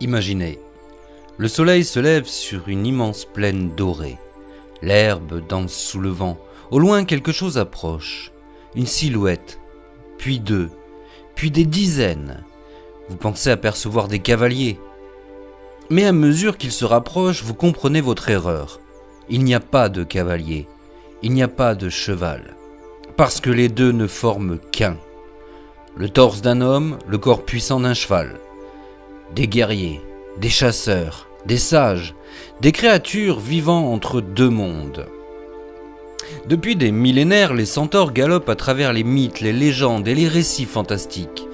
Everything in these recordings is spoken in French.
Imaginez, le soleil se lève sur une immense plaine dorée. L'herbe danse sous le vent. Au loin, quelque chose approche. Une silhouette, puis deux, puis des dizaines. Vous pensez apercevoir des cavaliers. Mais à mesure qu'ils se rapprochent, vous comprenez votre erreur. Il n'y a pas de cavalier, il n'y a pas de cheval, parce que les deux ne forment qu'un. Le torse d'un homme, le corps puissant d'un cheval. Des guerriers, des chasseurs, des sages, des créatures vivant entre deux mondes. Depuis des millénaires, les centaures galopent à travers les mythes, les légendes et les récits fantastiques.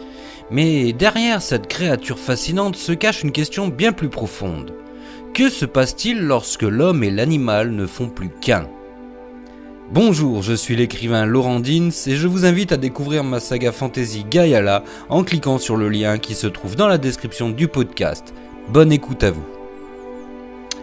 Mais derrière cette créature fascinante se cache une question bien plus profonde. Que se passe-t-il lorsque l'homme et l'animal ne font plus qu'un ? Bonjour, je suis l'écrivain Laurent Dins et je vous invite à découvrir ma saga fantasy Gaiala en cliquant sur le lien qui se trouve dans la description du podcast. Bonne écoute à vous.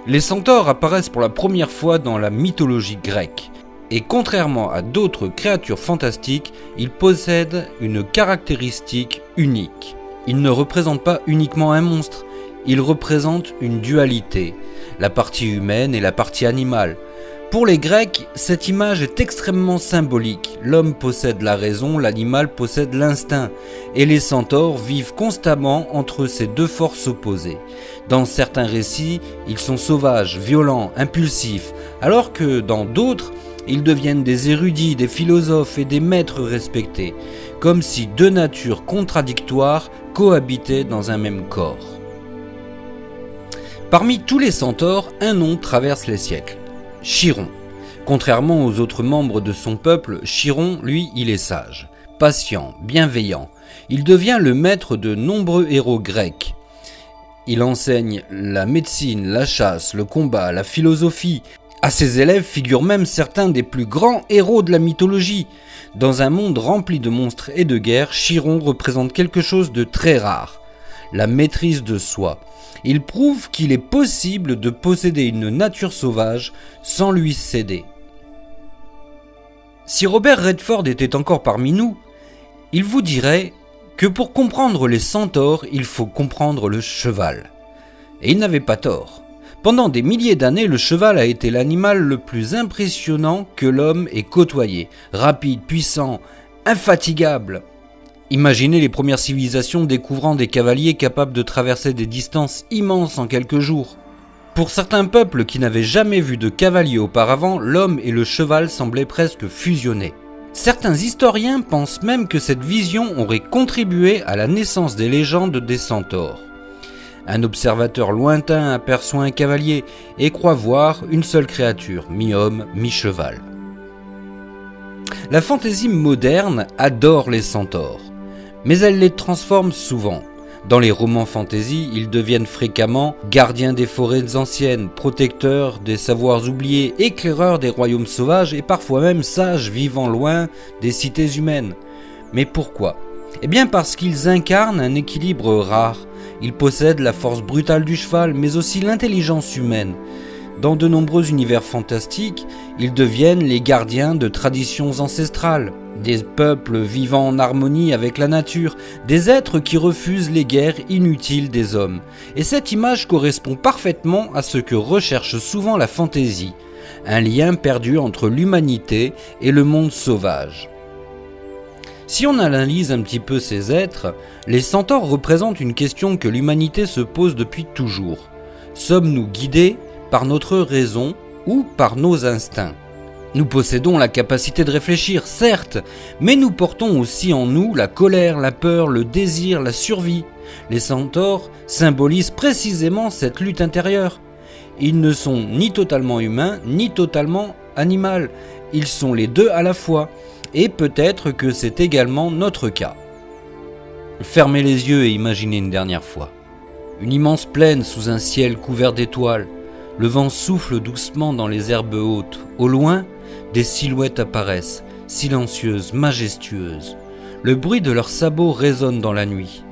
Les centaures apparaissent pour la première fois dans la mythologie grecque. Et contrairement à d'autres créatures fantastiques, ils possèdent une caractéristique unique. Ils ne représentent pas uniquement un monstre, ils représentent une dualité, la partie humaine et la partie animale. Pour les Grecs, cette image est extrêmement symbolique. L'homme possède la raison, l'animal possède l'instinct, et les centaures vivent constamment entre ces deux forces opposées. Dans certains récits, ils sont sauvages, violents, impulsifs, alors que dans d'autres, ils deviennent des érudits, des philosophes et des maîtres respectés, comme si deux natures contradictoires cohabitaient dans un même corps. Parmi tous les centaures, un nom traverse les siècles. Chiron. Contrairement aux autres membres de son peuple, Chiron, lui, il est sage, patient, bienveillant. Il devient le maître de nombreux héros grecs. Il enseigne la médecine, la chasse, le combat, la philosophie. À ses élèves figurent même certains des plus grands héros de la mythologie. Dans un monde rempli de monstres et de guerres, Chiron représente quelque chose de très rare, la maîtrise de soi. Il prouve qu'il est possible de posséder une nature sauvage sans lui céder. Si Robert Redford était encore parmi nous, il vous dirait que pour comprendre les centaures, il faut comprendre le cheval. Et il n'avait pas tort. Pendant des milliers d'années, le cheval a été l'animal le plus impressionnant que l'homme ait côtoyé. Rapide, puissant, infatigable. Imaginez les premières civilisations découvrant des cavaliers capables de traverser des distances immenses en quelques jours. Pour certains peuples qui n'avaient jamais vu de cavalier auparavant, l'homme et le cheval semblaient presque fusionnés. Certains historiens pensent même que cette vision aurait contribué à la naissance des légendes des centaures. Un observateur lointain aperçoit un cavalier et croit voir une seule créature, mi-homme, mi-cheval. La fantaisie moderne adore les centaures, mais elle les transforme souvent. Dans les romans fantasy, ils deviennent fréquemment gardiens des forêts anciennes, protecteurs des savoirs oubliés, éclaireurs des royaumes sauvages et parfois même sages vivant loin des cités humaines. Mais pourquoi ? Eh bien parce qu'ils incarnent un équilibre rare. Ils possèdent la force brutale du cheval, mais aussi l'intelligence humaine. Dans de nombreux univers fantastiques, ils deviennent les gardiens de traditions ancestrales, des peuples vivant en harmonie avec la nature, des êtres qui refusent les guerres inutiles des hommes. Et cette image correspond parfaitement à ce que recherche souvent la fantaisie, un lien perdu entre l'humanité et le monde sauvage. Si on analyse un petit peu ces êtres, les centaures représentent une question que l'humanité se pose depuis toujours. Sommes-nous guidés par notre raison ou par nos instincts ? Nous possédons la capacité de réfléchir, certes, mais nous portons aussi en nous la colère, la peur, le désir, la survie. Les centaures symbolisent précisément cette lutte intérieure. Ils ne sont ni totalement humains, ni totalement animaux. Ils sont les deux à la fois. Et peut-être que c'est également notre cas. Fermez les yeux et imaginez une dernière fois. Une immense plaine sous un ciel couvert d'étoiles. Le vent souffle doucement dans les herbes hautes. Au loin, des silhouettes apparaissent, silencieuses, majestueuses. Le bruit de leurs sabots résonne dans la nuit.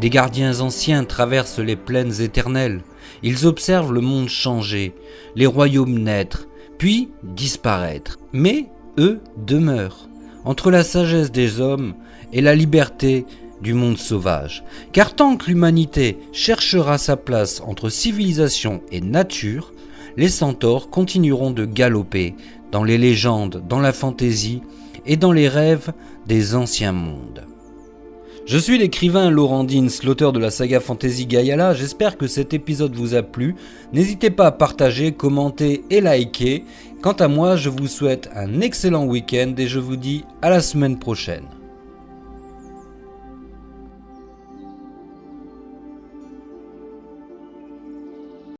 Des gardiens anciens traversent les plaines éternelles. Ils observent le monde changer, les royaumes naître, puis disparaître. Mais eux demeurent. Entre la sagesse des hommes et la liberté du monde sauvage, car tant que l'humanité cherchera sa place entre civilisation et nature, les centaures continueront de galoper dans les légendes, dans la fantaisie et dans les rêves des anciens mondes. Je suis l'écrivain Laurent Dins, l'auteur de la saga fantasy Gaiala. J'espère que cet épisode vous a plu. N'hésitez pas à partager, commenter et liker. Quant à moi, je vous souhaite un excellent week-end et je vous dis à la semaine prochaine.